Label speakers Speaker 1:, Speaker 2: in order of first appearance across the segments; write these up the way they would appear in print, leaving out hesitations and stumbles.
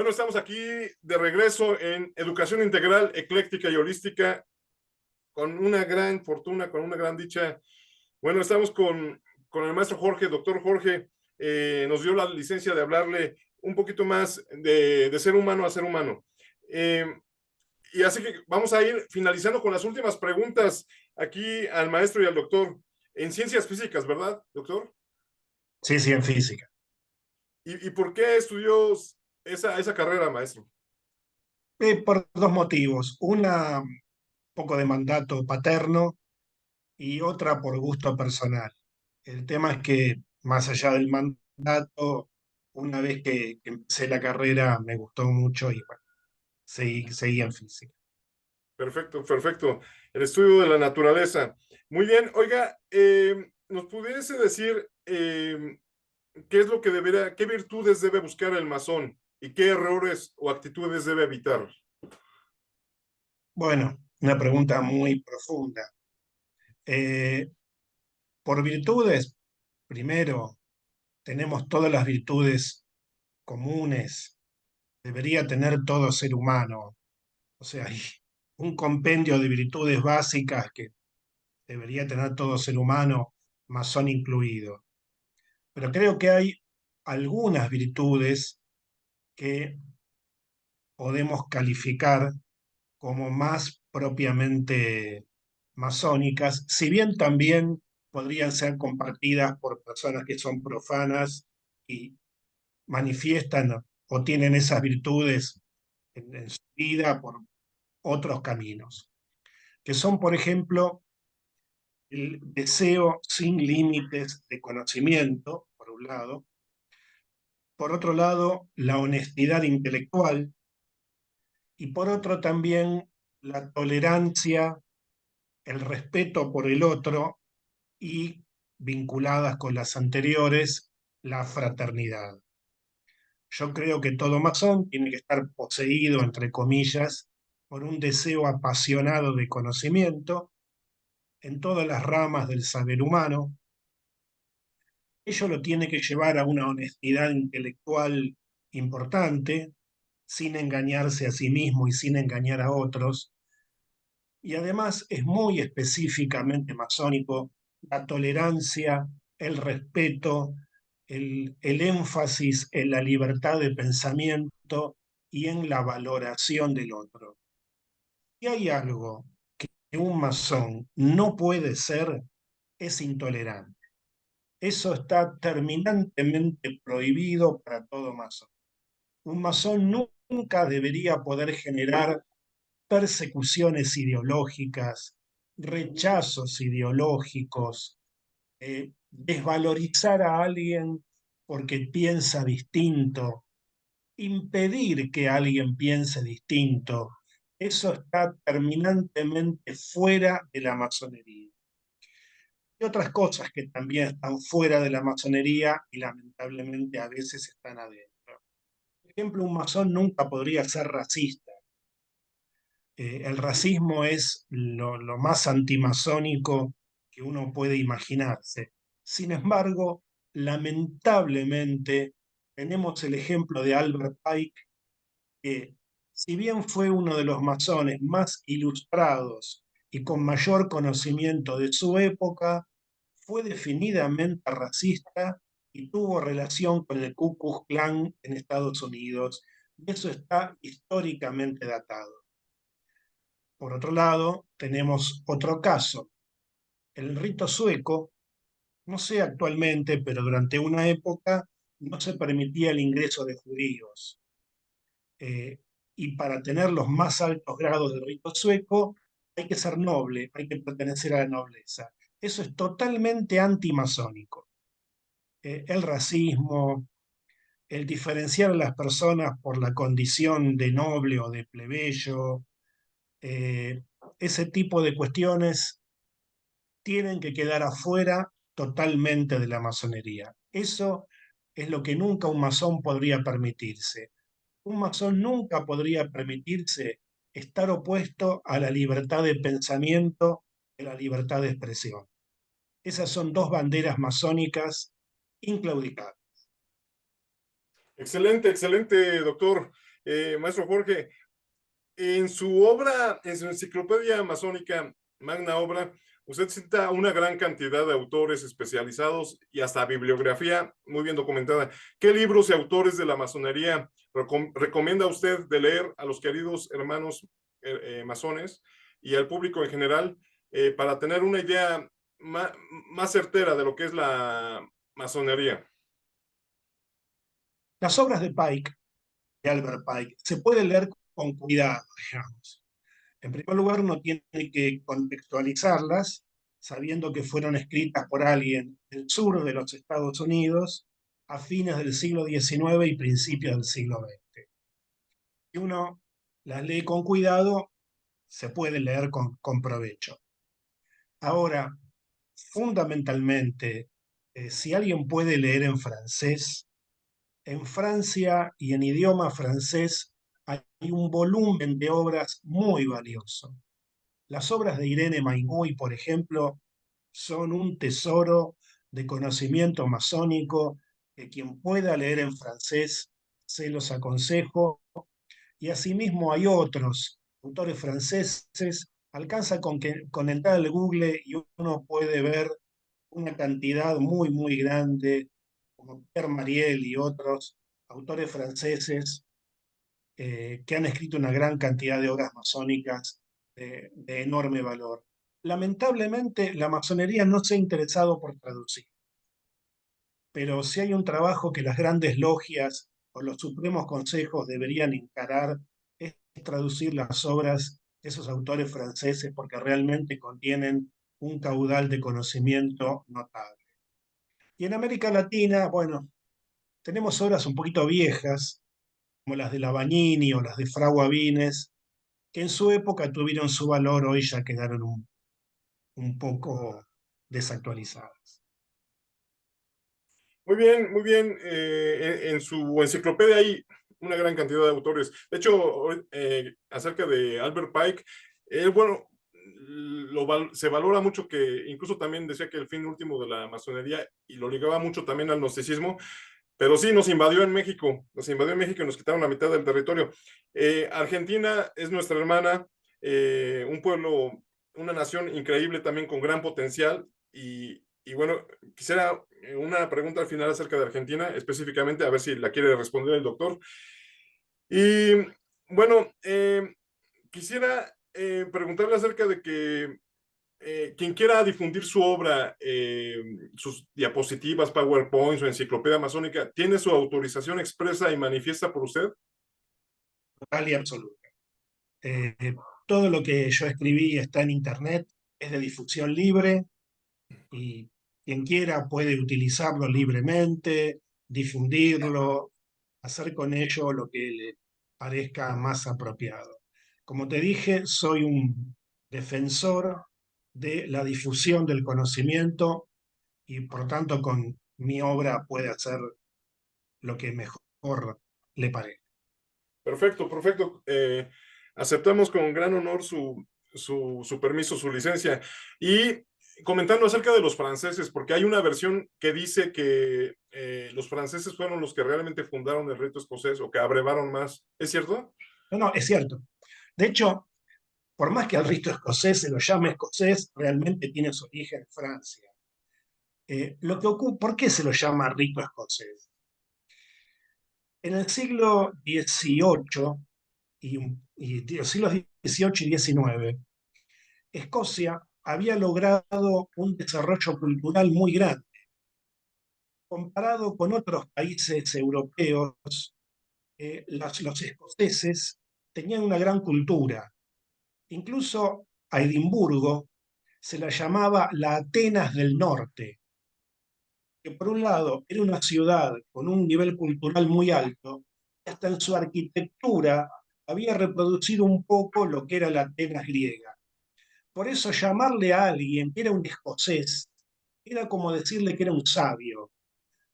Speaker 1: Bueno, estamos aquí de regreso en Educación Integral, Ecléctica y Holística, con una gran fortuna, con una gran dicha. Bueno, estamos con el maestro Jorge, doctor Jorge, nos dio la licencia de hablarle un poquito más de ser humano a ser humano. Y así que vamos a ir finalizando con las últimas preguntas aquí al maestro y al doctor en ciencias físicas, ¿verdad, doctor?
Speaker 2: Sí, sí, en física.
Speaker 1: ¿Y por qué estudió esa carrera, maestro?
Speaker 2: Por dos motivos. Una, un poco de mandato paterno y otra por gusto personal. El tema es que, más allá del mandato, una vez que empecé la carrera me gustó mucho y bueno, seguí en física.
Speaker 1: Perfecto, perfecto. El estudio de la naturaleza. Muy bien. Oiga, ¿nos pudiese decir qué es lo que debería, qué virtudes debe buscar el masón y qué errores o actitudes debe evitar?
Speaker 2: Bueno, una pregunta muy profunda. Eh, por virtudes, primero, tenemos todas las virtudes comunes. Debería tener todo ser humano. O sea, hay un compendio de virtudes básicas que debería tener todo ser humano, masón incluido. Pero creo que hay algunas virtudes que podemos calificar como más propiamente masónicas, si bien también podrían ser compartidas por personas que son profanas y manifiestan o tienen esas virtudes en su vida por otros caminos, que son, por ejemplo, el deseo sin límites de conocimiento, por un lado; por otro lado, la honestidad intelectual; y por otro también la tolerancia, el respeto por el otro y, vinculadas con las anteriores, la fraternidad. Yo creo que todo masón tiene que estar poseído, entre comillas, por un deseo apasionado de conocimiento en todas las ramas del saber humano. Ello lo tiene que llevar a una honestidad intelectual importante, sin engañarse a sí mismo y sin engañar a otros. Y además es muy específicamente masónico la tolerancia, el respeto, el énfasis en la libertad de pensamiento y en la valoración del otro. Y hay algo que un masón no puede ser, es intolerante. Eso está terminantemente prohibido para todo masón. Un masón nunca debería poder generar persecuciones ideológicas, rechazos ideológicos, desvalorizar a alguien porque piensa distinto, impedir que alguien piense distinto. Eso está terminantemente fuera de la masonería. Y otras cosas que también están fuera de la masonería y lamentablemente a veces están adentro. Por ejemplo, un masón nunca podría ser racista. El racismo es lo más antimasónico que uno puede imaginarse. Sin embargo, lamentablemente, tenemos el ejemplo de Albert Pike, que si bien fue uno de los masones más ilustrados y con mayor conocimiento de su época, fue definidamente racista y tuvo relación con el Ku Klux Klan en Estados Unidos. Y eso está históricamente datado. Por otro lado, tenemos otro caso. El rito sueco, no sé actualmente, pero durante una época no se permitía el ingreso de judíos. Eh, y para tener los más altos grados del rito sueco hay que ser noble, hay que pertenecer a la nobleza. Eso es totalmente antimasónico. El racismo, el diferenciar a las personas por la condición de noble o de plebeyo, eh, ese tipo de cuestiones tienen que quedar afuera totalmente de la masonería. Eso es lo que nunca un masón podría permitirse. Un masón nunca podría permitirse estar opuesto a la libertad de pensamiento y a la libertad de expresión. Esas son dos banderas masónicas inclaudicables.
Speaker 1: Excelente, excelente, doctor. Maestro Jorge, en su obra, en su enciclopedia masónica, magna obra, usted cita una gran cantidad de autores especializados y hasta bibliografía muy bien documentada. ¿Qué libros y autores de la masonería recomienda usted de leer a los queridos hermanos masones y al público en general para tener una idea más certera de lo que es la masonería?
Speaker 2: Las obras de Pike, de Albert Pike, se pueden leer con cuidado, digamos. En primer lugar, uno tiene que contextualizarlas sabiendo que fueron escritas por alguien del sur de los Estados Unidos a fines del siglo XIX y principios del siglo XX. Si uno las lee con cuidado, se puede leer con provecho. Ahora, fundamentalmente, si alguien puede leer en francés, en Francia y en idioma francés hay un volumen de obras muy valioso. Las obras de Irene Mainguy, por ejemplo, son un tesoro de conocimiento masónico que quien pueda leer en francés se los aconsejo. Y asimismo hay otros autores franceses. Alcanza con entrar al Google y uno puede ver una cantidad muy, muy grande, como Pierre Mariel y otros autores franceses que han escrito una gran cantidad de obras masónicas de enorme valor. Lamentablemente, la masonería no se ha interesado por traducir, pero si hay un trabajo que las grandes logias o los supremos consejos deberían encarar, es traducir las obras de esos autores franceses porque realmente contienen un caudal de conocimiento notable. Y en América Latina, bueno, tenemos obras un poquito viejas, como las de Lavanini o las de Frau Avines, que en su época tuvieron su valor, hoy ya quedaron un poco desactualizadas.
Speaker 1: Muy bien, muy bien. En su enciclopedia hay una gran cantidad de autores. De hecho, acerca de Albert Pike, bueno, se valora mucho que incluso también decía que el fin último de la masonería y lo ligaba mucho también al gnosticismo, pero sí, nos invadió en México y nos quitaron la mitad del territorio. Argentina es nuestra hermana, un pueblo, una nación increíble también con gran potencial y bueno, quisiera una pregunta al final acerca de Argentina, específicamente, a ver si la quiere responder el doctor. Y bueno, quisiera preguntarle acerca de que quien quiera difundir su obra, sus diapositivas, PowerPoint, su enciclopedia masónica, ¿tiene su autorización expresa y manifiesta por usted?
Speaker 2: Total y absoluta. Eh, Todo lo que yo escribí está en Internet, es de difusión libre y quien quiera puede utilizarlo libremente, difundirlo, hacer con ello lo que le parezca más apropiado. Como te dije, soy un defensor de la difusión del conocimiento y por tanto con mi obra puede hacer lo que mejor le parezca.
Speaker 1: Perfecto, perfecto. Aceptamos con gran honor su permiso, su licencia. Y comentando acerca de los franceses, porque hay una versión que dice que los franceses fueron los que realmente fundaron el rito escocés o que abrevaron más. ¿Es cierto?
Speaker 2: No, no, es cierto. De hecho, por más que al rito escocés se lo llame escocés, realmente tiene su origen en Francia. ¿Por qué se lo llama rito escocés? En el siglo XVIII y los siglos XVIII y XIX, Escocia había logrado un desarrollo cultural muy grande. Comparado con otros países europeos, los escoceses tenían una gran cultura. Incluso a Edimburgo se la llamaba la Atenas del Norte, que por un lado era una ciudad con un nivel cultural muy alto, y hasta en su arquitectura había reproducido un poco lo que era la Atenas griega. Por eso llamarle a alguien que era un escocés era como decirle que era un sabio. O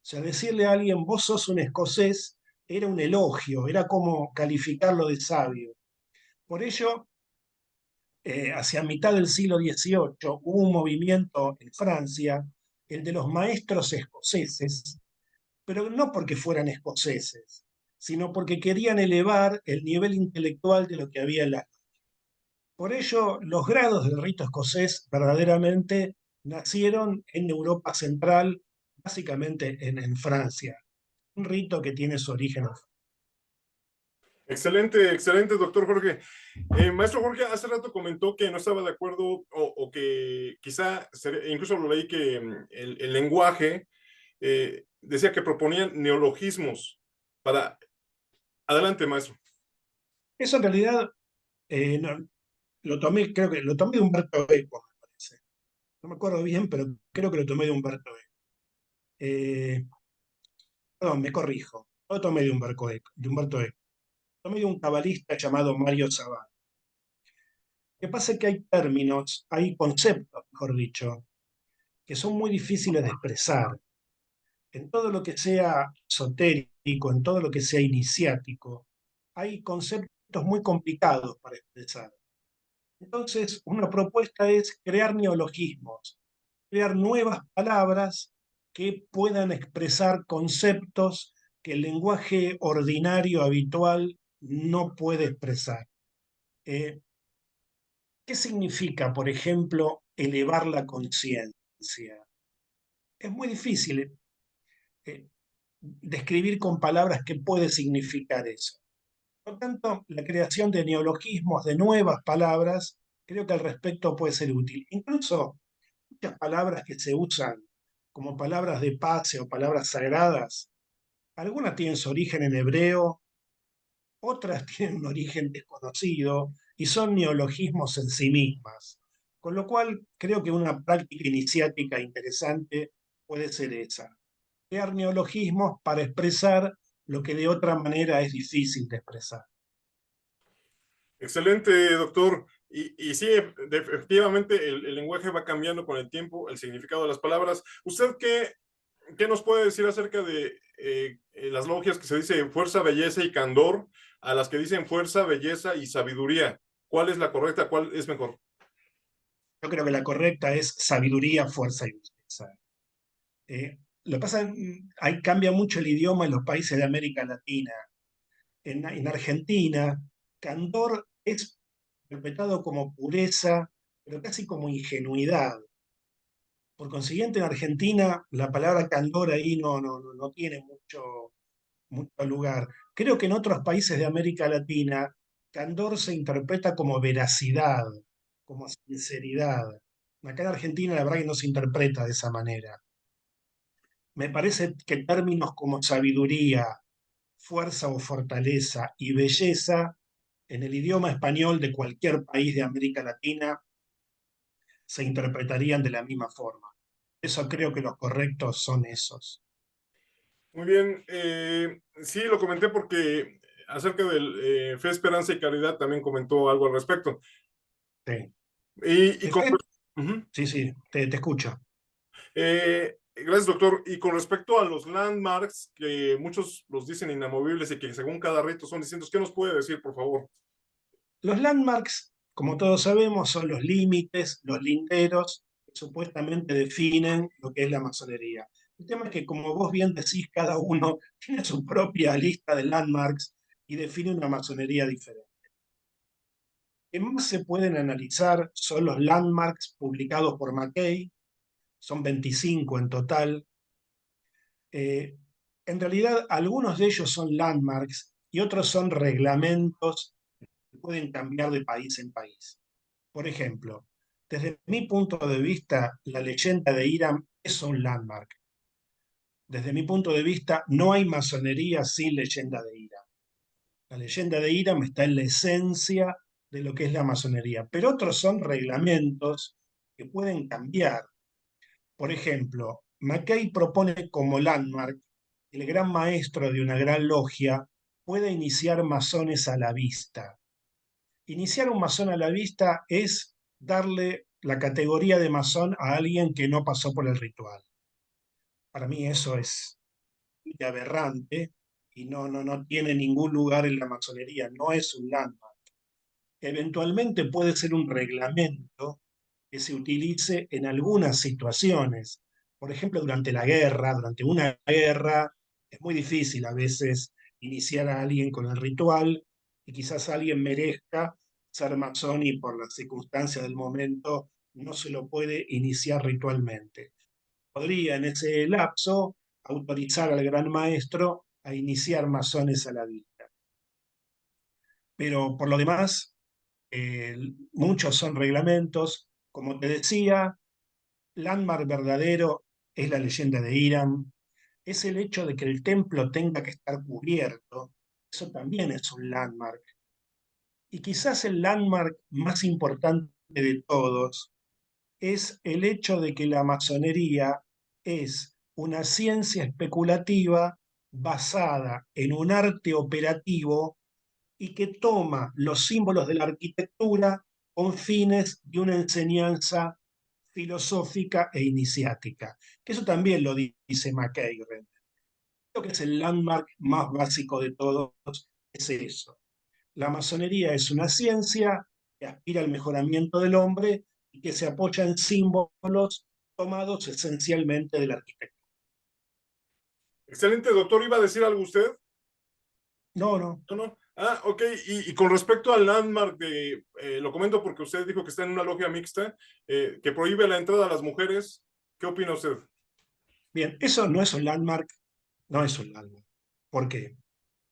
Speaker 2: sea, decirle a alguien, vos sos un escocés, era un elogio, era como calificarlo de sabio. Por ello, hacia mitad del siglo XVIII hubo un movimiento en Francia, el de los maestros escoceses, pero no porque fueran escoceses, sino porque querían elevar el nivel intelectual de lo que había en la... Por ello, los grados del rito escocés verdaderamente nacieron en Europa Central, básicamente en Francia. Un rito que tiene su origen en...
Speaker 1: Excelente, excelente, doctor Jorge. Maestro Jorge, hace rato comentó que no estaba de acuerdo o que quizá, incluso lo leí que el lenguaje decía que proponían neologismos para... Adelante, maestro.
Speaker 2: Eso en realidad lo tomé, creo que lo tomé de Humberto Eco, me parece. No me acuerdo bien, pero creo que lo tomé de Humberto Eco. Eh, Perdón, me corrijo. No lo tomé de Humberto Eco, tomé de un cabalista llamado Mario Savant. Lo que pasa es que hay términos, hay conceptos, mejor dicho, que son muy difíciles de expresar. En todo lo que sea esotérico, en todo lo que sea iniciático, hay conceptos muy complicados para expresar. Entonces, una propuesta es crear neologismos, crear nuevas palabras que puedan expresar conceptos que el lenguaje ordinario, habitual, no puede expresar. Eh, ¿Qué significa, por ejemplo, elevar la conciencia? Es muy difícil eh, describir con palabras qué puede significar eso. Por lo tanto, la creación de neologismos, de nuevas palabras, creo que al respecto puede ser útil. Incluso muchas palabras que se usan como palabras de paz o palabras sagradas, algunas tienen su origen en hebreo, otras tienen un origen desconocido y son neologismos en sí mismas. Con lo cual, creo que una práctica iniciática interesante puede ser esa, crear neologismos para expresar lo que de otra manera es difícil de expresar.
Speaker 1: Excelente, doctor. Y sí, efectivamente el lenguaje va cambiando con el tiempo, el significado de las palabras. ¿Usted qué nos puede decir acerca de las logias que se dice fuerza, belleza y candor, a las que dicen fuerza, belleza y sabiduría? ¿Cuál es la correcta? ¿Cuál es mejor?
Speaker 2: Yo creo que la correcta es sabiduría, fuerza y belleza. Lo que pasa, ahí cambia mucho el idioma en los países de América Latina. En Argentina, candor es interpretado como pureza, pero casi como ingenuidad. Por consiguiente, en Argentina la palabra candor ahí no tiene mucho lugar. Creo que en otros países de América Latina, candor se interpreta como veracidad, como sinceridad. Acá en Argentina la verdad que no se interpreta de esa manera. Me parece que términos como sabiduría, fuerza o fortaleza y belleza en el idioma español de cualquier país de América Latina se interpretarían de la misma forma. Eso creo que los correctos son esos.
Speaker 1: Muy bien. Sí, lo comenté porque acerca del fe, esperanza y caridad también comentó algo al respecto.
Speaker 2: Sí,
Speaker 1: Y con, uh-huh.
Speaker 2: sí, sí, te escucho.
Speaker 1: Gracias, doctor. Y con respecto a los landmarks, que muchos los dicen inamovibles y que según cada rito son distintos, ¿qué nos puede decir, por favor?
Speaker 2: Los landmarks, como todos sabemos, son los límites, los linderos que supuestamente definen lo que es la masonería. El tema es que, como vos bien decís, cada uno tiene su propia lista de landmarks y define una masonería diferente. Lo que más se pueden analizar son los landmarks publicados por McKay, son 25 en total. Eh, en realidad, algunos de ellos son landmarks y otros son reglamentos que pueden cambiar de país en país. Por ejemplo, desde mi punto de vista, la leyenda de Hiram es un landmark. Desde mi punto de vista, no hay masonería sin leyenda de Hiram. La leyenda de Hiram está en la esencia de lo que es la masonería, pero otros son reglamentos que pueden cambiar. Por ejemplo, McKay propone como landmark que el gran maestro de una gran logia puede iniciar masones a la vista. Iniciar un masón a la vista es darle la categoría de masón a alguien que no pasó por el ritual. Para mí eso es aberrante y no tiene ningún lugar en la masonería, no es un landmark. Eventualmente puede ser un reglamento que se utilice en algunas situaciones. Por ejemplo, durante la guerra, durante una guerra, es muy difícil a veces iniciar a alguien con el ritual y quizás alguien merezca ser masón y por las circunstancias del momento no se lo puede iniciar ritualmente. Podría en ese lapso autorizar al gran maestro a iniciar masones a la vista. Pero por lo demás, muchos son reglamentos. Como te decía, landmark verdadero es la leyenda de Hiram, es el hecho de que el templo tenga que estar cubierto. Eso también es un landmark. Y quizás el landmark más importante de todos es el hecho de que la masonería es una ciencia especulativa basada en un arte operativo y que toma los símbolos de la arquitectura con fines de una enseñanza filosófica e iniciática. Que eso también lo dice McKay. Lo que es el landmark más básico de todos es eso. La masonería es una ciencia que aspira al mejoramiento del hombre y que se apoya en símbolos tomados esencialmente de la arquitectura.
Speaker 1: Excelente, doctor. ¿Iba a decir algo usted?
Speaker 2: No, no.
Speaker 1: No, no. Ah, ok. Y con respecto al landmark, lo comento porque usted dijo que está en una logia mixta, que prohíbe la entrada a las mujeres. ¿Qué opina usted?
Speaker 2: Bien, eso no es un landmark, no es un landmark. ¿Por qué?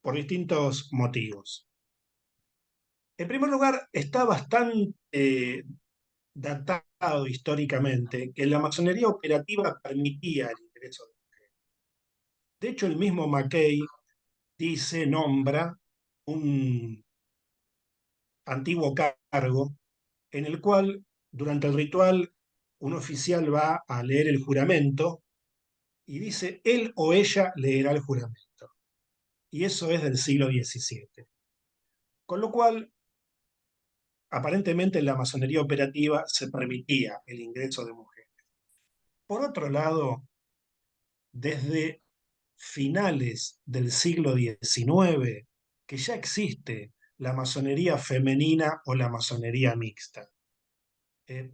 Speaker 2: Por distintos motivos. En primer lugar, está bastante datado históricamente que la masonería operativa permitía el ingreso. De hecho, el mismo McKay nombra un antiguo cargo en el cual durante el ritual un oficial va a leer el juramento y dice él o ella leerá el juramento. Y eso es del siglo XVII. Con lo cual, aparentemente en la masonería operativa se permitía el ingreso de mujeres. Por otro lado, desde finales del siglo XIX, que ya existe la masonería femenina o la masonería mixta.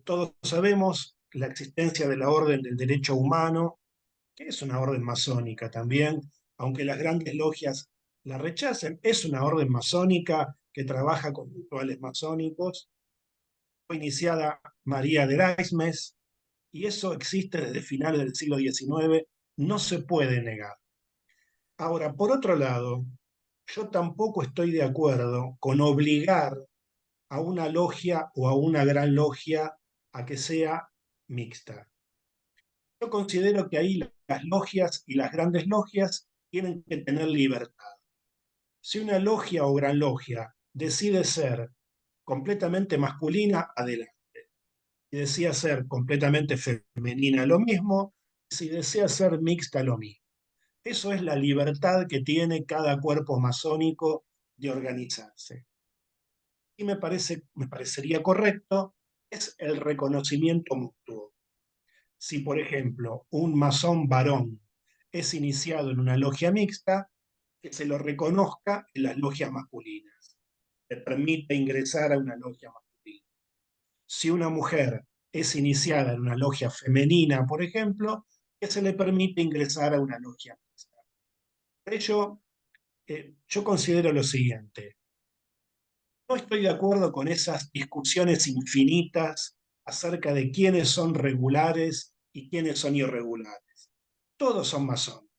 Speaker 2: Todos sabemos la existencia de la Orden del Derecho Humano, que es una orden masónica también, aunque las grandes logias la rechacen, es una orden masónica que trabaja con rituales masónicos. Fue iniciada María de Eraismes y eso existe desde finales del siglo XIX, no se puede negar. Ahora, por otro lado, yo tampoco estoy de acuerdo con obligar a una logia o a una gran logia a que sea mixta. Yo considero que ahí las logias y las grandes logias tienen que tener libertad. Si una logia o gran logia decide ser completamente masculina, adelante. Si desea ser completamente femenina, lo mismo. Si desea ser mixta, lo mismo. Eso es la libertad que tiene cada cuerpo masónico de organizarse. Y me parecería correcto es el reconocimiento mutuo. Si, por ejemplo, un masón varón es iniciado en una logia mixta, que se lo reconozca en las logias masculinas, le permite ingresar a una logia masculina. Si una mujer es iniciada en una logia femenina, por ejemplo, que se le permite ingresar a una logia mixta. Por ello, yo considero lo siguiente. No estoy de acuerdo con esas discusiones infinitas acerca de quiénes son regulares y quiénes son irregulares. Todos son masones.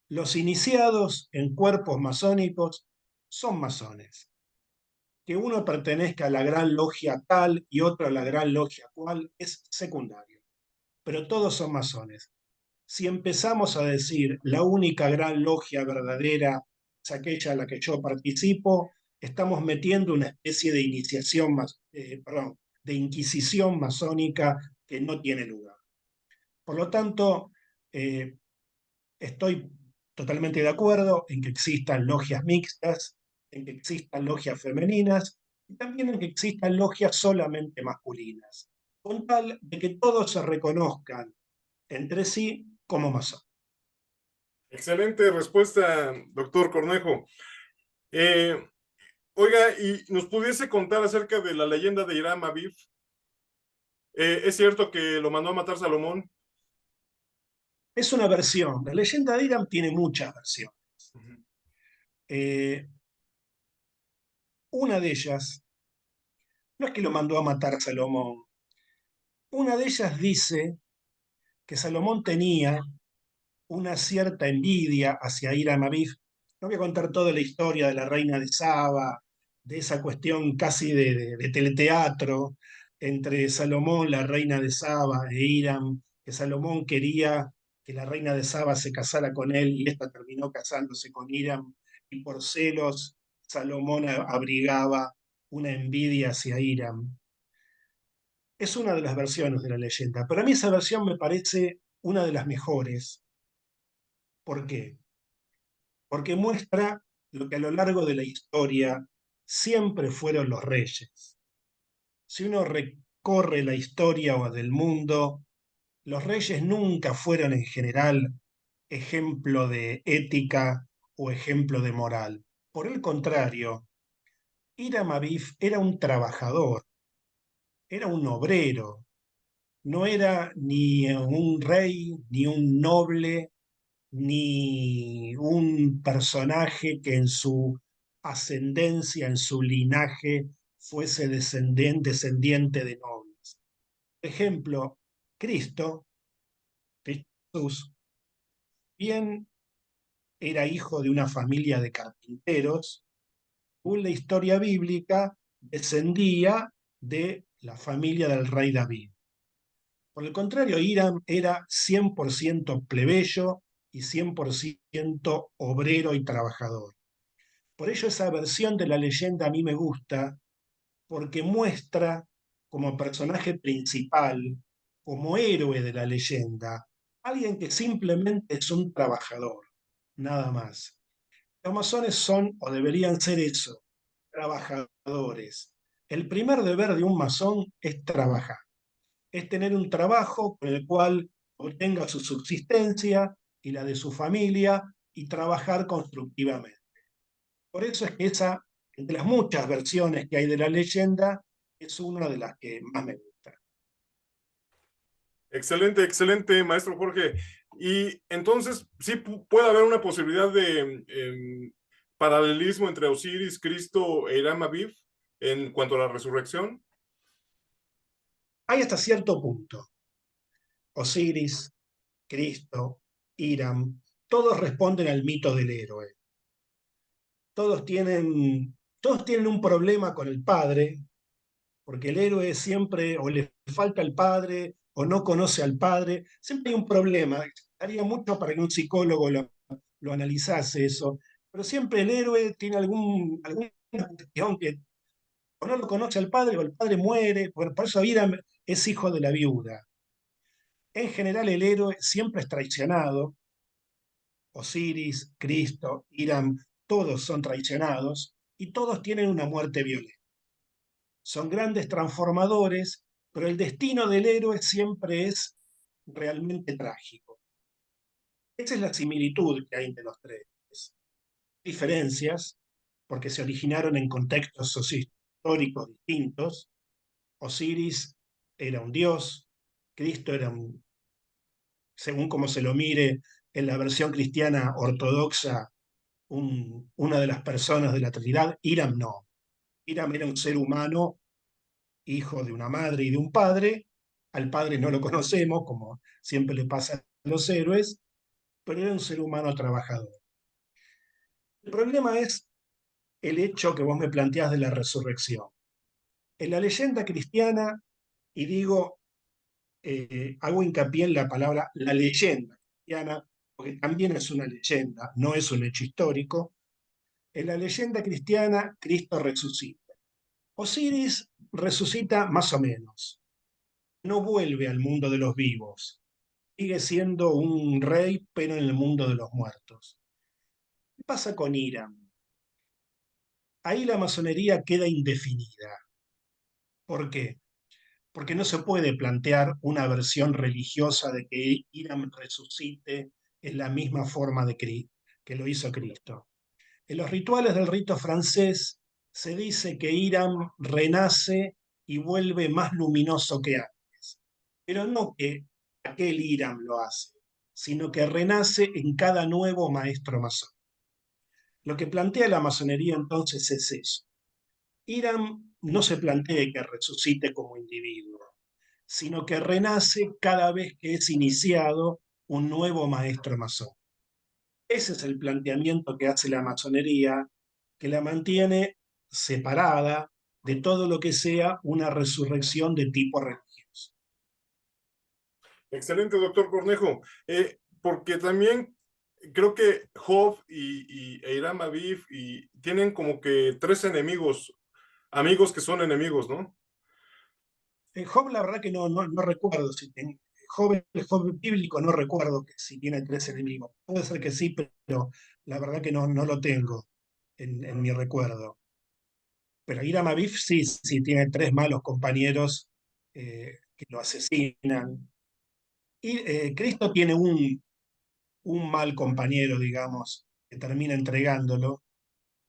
Speaker 2: Los iniciados en cuerpos masónicos son masones. Que uno pertenezca a la gran logia tal y otro a la gran logia cual es secundario. Pero todos son masones. Si empezamos a decir la única gran logia verdadera es aquella a la que yo participo, estamos metiendo una especie de iniciación, de inquisición masónica que no tiene lugar. Por lo tanto, estoy totalmente de acuerdo en que existan logias mixtas, en que existan logias femeninas y también en que existan logias solamente masculinas, con tal de que todos se reconozcan entre sí como masón.
Speaker 1: Excelente respuesta, doctor Cornejo. Eh, Oiga, ¿y nos pudiese contar acerca de la leyenda de Hiram Abiv? ¿Es cierto que lo mandó a matar Salomón?
Speaker 2: Es una versión. La leyenda de Hiram tiene muchas versiones.
Speaker 1: Uh -huh.
Speaker 2: Eh, una de ellas, no es que lo mandó a matar a Salomón, una de ellas dice que Salomón tenía una cierta envidia hacia Hiram Abif. No voy a contar toda la historia de la reina de Saba, de esa cuestión casi de teleteatro entre Salomón, la reina de Saba, e Hiram, que Salomón quería que la reina de Saba se casara con él y esta terminó casándose con Hiram, y por celos Salomón abrigaba una envidia hacia Hiram. Es una de las versiones de la leyenda, pero a mí esa versión me parece una de las mejores. ¿Por qué? Porque muestra lo que a lo largo de la historia siempre fueron los reyes. Si uno recorre la historia o del mundo, los reyes nunca fueron en general ejemplo de ética o ejemplo de moral. Por el contrario, Hiram Abif era un trabajador, era un obrero, no era ni un rey, ni un noble, ni un personaje que en su ascendencia, en su linaje, fuese descendiente de nobles. Por ejemplo, Cristo, Jesús, bien era hijo de una familia de carpinteros, según la historia bíblica, descendía de la familia del rey David. Por el contrario, Hiram era 100% plebeyo y 100% obrero y trabajador. Por ello esa versión de la leyenda a mí me gusta porque muestra como personaje principal, como héroe de la leyenda, alguien que simplemente es un trabajador, nada más. Los masones son o deberían ser eso, trabajadores. El primer deber de un masón es trabajar, es tener un trabajo con el cual obtenga su subsistencia y la de su familia y trabajar constructivamente. Por eso es que esa, entre las muchas versiones que hay de la leyenda, es una de las que más me gusta.
Speaker 1: Excelente, excelente, maestro Jorge. Y entonces, sí puede haber una posibilidad de paralelismo entre Osiris, Cristo e Hiram Abiv en cuanto a la resurrección.
Speaker 2: Hay hasta cierto punto. Osiris, Cristo, Hiram, todos responden al mito del héroe. Todos tienen un problema con el padre, porque el héroe siempre o le falta el padre o no conoce al padre. Siempre hay un problema. Haría mucho para que un psicólogo lo analizase eso, pero siempre el héroe tiene alguna cuestión que o no lo conoce al padre o el padre muere. Bueno, por eso Hiram es hijo de la viuda. En general el héroe siempre es traicionado. Osiris, Cristo, Hiram, todos son traicionados y todos tienen una muerte violenta. Son grandes transformadores, pero el destino del héroe siempre es realmente trágico. Esa es la similitud que hay entre los tres. Diferencias, porque se originaron en contextos sociohistóricos distintos. Osiris era un dios, Cristo era según como se lo mire en la versión cristiana ortodoxa, una de las personas de la Trinidad. Hiram no. Hiram era un ser humano, hijo de una madre y de un padre. Al padre no lo conocemos, como siempre le pasa a los héroes, pero era un ser humano trabajador. El problema es el hecho que vos me planteás de la resurrección. En la leyenda cristiana, y digo, hago hincapié en la palabra la leyenda cristiana, porque también es una leyenda, no es un hecho histórico. En la leyenda cristiana, Cristo resucita. Osiris resucita más o menos. No vuelve al mundo de los vivos. Sigue siendo un rey, pero en el mundo de los muertos. ¿Qué pasa con Hiram? Ahí la masonería queda indefinida. ¿Por qué? Porque no se puede plantear una versión religiosa de que Hiram resucite en la misma forma que lo hizo Cristo. En los rituales del rito francés se dice que Hiram renace y vuelve más luminoso que antes, pero no que aquel Hiram lo hace, sino que renace en cada nuevo maestro masón. Lo que plantea la masonería entonces es eso. Hiram no se plantea que resucite como individuo, sino que renace cada vez que es iniciado un nuevo maestro masón. Ese es el planteamiento que hace la masonería, que la mantiene separada de todo lo que sea una resurrección de tipo religioso.
Speaker 1: Excelente, doctor Cornejo. Porque también creo que Job e Hiram Aviv tienen como que tres enemigos, amigos que son enemigos, ¿no?
Speaker 2: Job, la verdad que no recuerdo si Job, el Job bíblico no recuerdo que si tiene tres enemigos. Puede ser que sí, pero la verdad que no lo tengo en mi recuerdo. Pero Hiram Aviv sí tiene tres malos compañeros que lo asesinan. Y Cristo tiene un mal compañero, digamos, que termina entregándolo.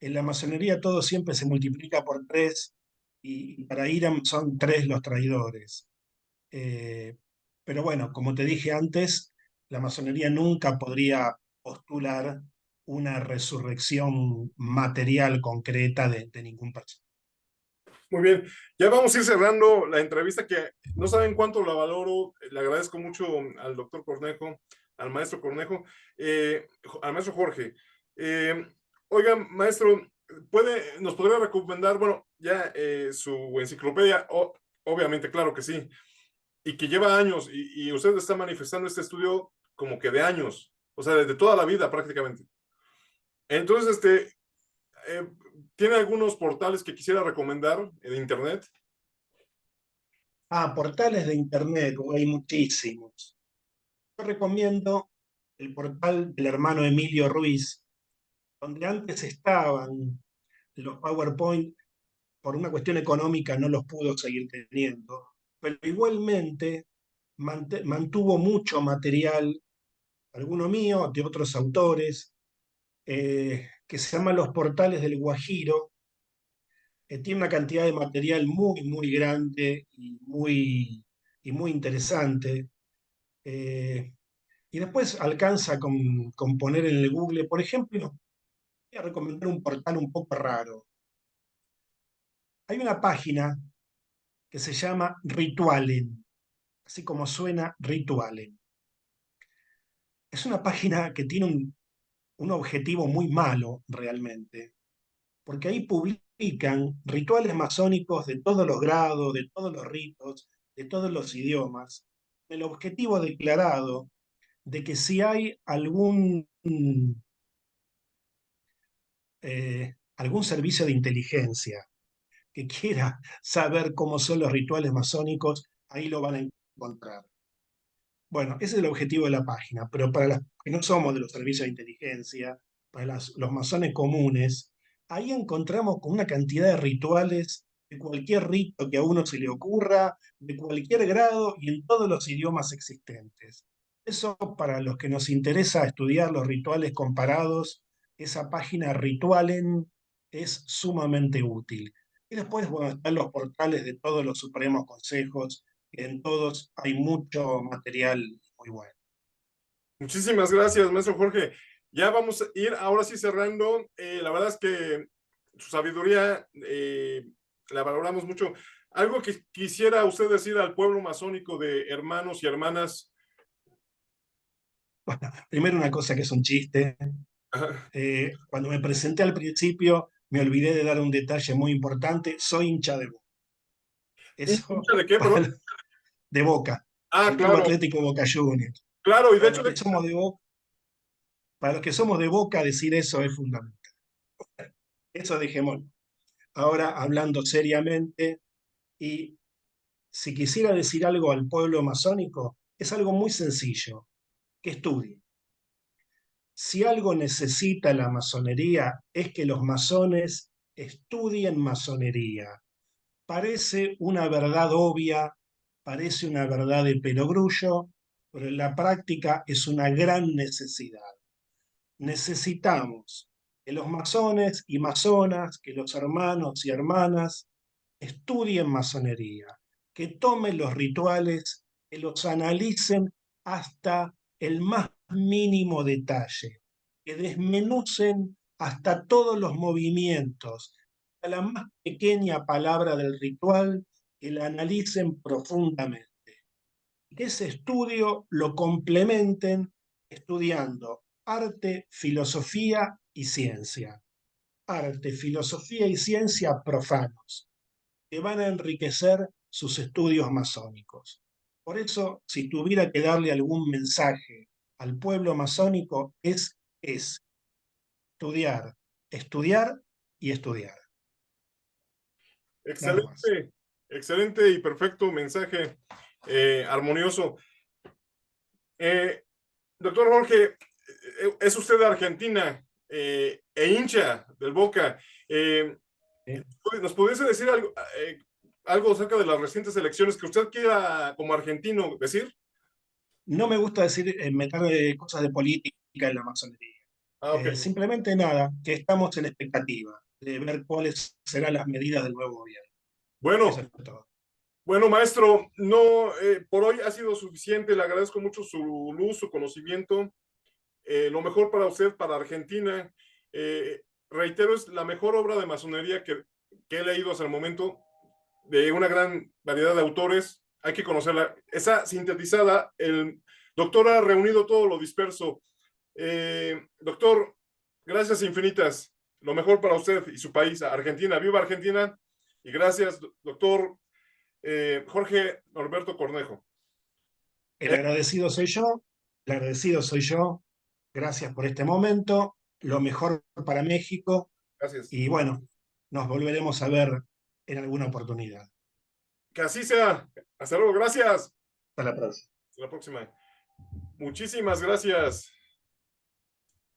Speaker 2: En la masonería todo siempre se multiplica por tres y para Hiram son tres los traidores. Eh, pero bueno, como te dije antes, la masonería nunca podría postular una resurrección material concreta de ningún personaje.
Speaker 1: Muy bien, ya vamos a ir cerrando la entrevista que no saben cuánto la valoro. Le agradezco mucho al doctor Cornejo, al maestro Cornejo, al maestro Jorge. Eh, Oiga, maestro, nos podría recomendar, bueno, ya su enciclopedia, obviamente, claro que sí, y que lleva años, y usted está manifestando este estudio como que de años, o sea, desde toda la vida prácticamente. Entonces, eh, ¿tiene algunos portales que quisiera recomendar en internet?
Speaker 2: Portales de internet, hay muchísimos. Yo recomiendo el portal del hermano Emilio Ruiz, donde antes estaban los PowerPoint, por una cuestión económica no los pudo seguir teniendo, pero igualmente mantuvo mucho material, alguno mío, de otros autores, que se llama Los Portales del Guajiro. Tiene una cantidad de material muy grande y muy interesante. Eh, y después alcanza con poner en el Google, por ejemplo, voy a recomendar un portal un poco raro. Hay una página que se llama Ritualen, así como suena Ritualen. Es una página que tiene un objetivo muy malo realmente, porque ahí publican rituales masónicos de todos los grados, de todos los ritos, de todos los idiomas. El objetivo declarado de que si hay algún servicio de inteligencia que quiera saber cómo son los rituales masónicos, ahí lo van a encontrar. Bueno, ese es el objetivo de la página, pero para los que no somos de los servicios de inteligencia, para los masones comunes, ahí encontramos con una cantidad de rituales de cualquier rito que a uno se le ocurra, de cualquier grado y en todos los idiomas existentes. Eso para los que nos interesa estudiar los rituales comparados, esa página Ritualen es sumamente útil. Y después, bueno, están los portales de todos los supremos consejos, en todos hay mucho material muy bueno.
Speaker 1: Muchísimas gracias, maestro Jorge. Ya vamos a ir ahora sí cerrando. La verdad es que su sabiduría la valoramos mucho. Algo que quisiera usted decir al pueblo masónico de hermanos y hermanas.
Speaker 2: Bueno, primero una cosa que es un chiste.
Speaker 1: Ajá.
Speaker 2: Cuando me presenté al principio, me olvidé de dar un detalle muy importante. Soy hincha de Boca. Eso
Speaker 1: ¿Hincha de qué, perdón?
Speaker 2: de Boca,
Speaker 1: Ah,
Speaker 2: el Club
Speaker 1: claro,
Speaker 2: Atlético Boca Juniors.
Speaker 1: claro, y de
Speaker 2: Para
Speaker 1: hecho,
Speaker 2: los que somos de Boca, para los que somos de Boca, decir eso es fundamental. Eso dejemos. Ahora, hablando seriamente, y si quisiera decir algo al pueblo masónico, es algo muy sencillo, que estudie. Si algo necesita la masonería es que los masones estudien masonería. Parece una verdad obvia, parece una verdad de perogrullo, pero en la práctica es una gran necesidad. Necesitamos que los masones y masonas, que los hermanos y hermanas estudien masonería, que tomen los rituales, que los analicen hasta el más mínimo detalle, que desmenucen hasta todos los movimientos, a la más pequeña palabra del ritual, que la analicen profundamente. Que ese estudio lo complementen estudiando arte, filosofía y ciencia. Arte, filosofía y ciencia profanos, que van a enriquecer sus estudios masónicos. Por eso, si tuviera que darle algún mensaje al pueblo masónico, es estudiar, estudiar y estudiar. Nada más.
Speaker 1: Excelente, excelente y perfecto mensaje, armonioso. Eh, Doctor Jorge, es usted de Argentina e hincha del Boca. ¿Nos pudiese decir algo acerca de las recientes elecciones que usted quiera como argentino decir?
Speaker 2: No me gusta decir, meter cosas de política en la masonería.
Speaker 1: Ah, ok.
Speaker 2: Simplemente nada, que estamos en expectativa de ver cuáles serán las medidas del nuevo gobierno. Eso
Speaker 1: Bueno,
Speaker 2: es todo.
Speaker 1: bueno, maestro, no, por hoy ha sido suficiente. Le agradezco mucho su luz, su conocimiento. Lo mejor para usted, para Argentina. Reitero, es la mejor obra de masonería que he leído hasta el momento, de una gran variedad de autores. Hay que conocerla. Está sintetizada. El doctor ha reunido todo lo disperso. Doctor, gracias infinitas. Lo mejor para usted y su país, Argentina. Viva Argentina. Y gracias, doctor Jorge Norberto Cornejo.
Speaker 2: El agradecido soy yo, el agradecido soy yo. Gracias por este momento. Lo mejor para México.
Speaker 1: Gracias.
Speaker 2: Y bueno, nos volveremos a ver en alguna oportunidad.
Speaker 1: Que así sea. Hasta luego. Gracias.
Speaker 2: Hasta la próxima.
Speaker 1: Hasta la próxima. Muchísimas gracias.